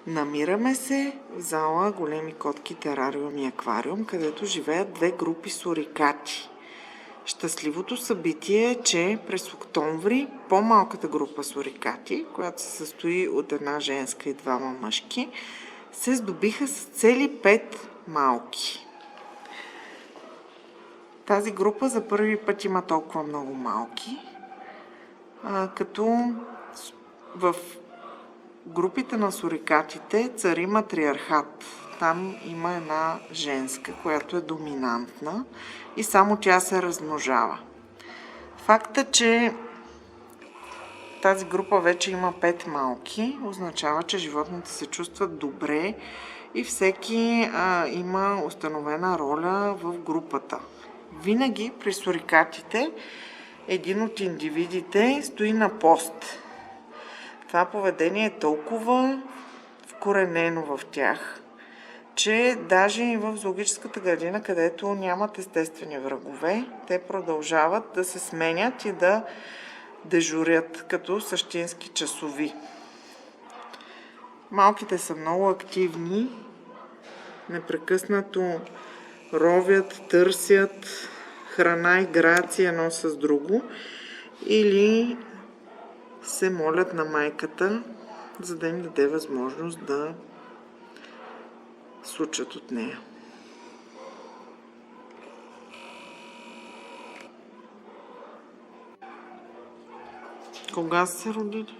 Намираме се в зала Големи котки терариум и аквариум, където живеят две групи сурикати. Щастливото събитие е, че през октомври по-малката група сурикати, която се състои от една женска и двама мъжки, се здобиха с цели 5 малки. Тази група за първи път има толкова много малки, като в групите на сурикатите цари матриархат. Там има една женска, която е доминантна и само тя се размножава. Факта, че тази група вече има 5 малки, означава, че животните се чувстват добре и всеки има установена роля в групата. Винаги при сурикатите един от индивидите стои на пост. Това поведение е толкова вкоренено в тях, че даже и в зоологическата градина, където нямат естествени врагове, те продължават да се сменят и да дежурят като същински часови. Малките са много активни, непрекъснато ровят, търсят храна, играят си едно с друго или се молят на майката, за да им даде възможност да случат от нея. Кога са се родили?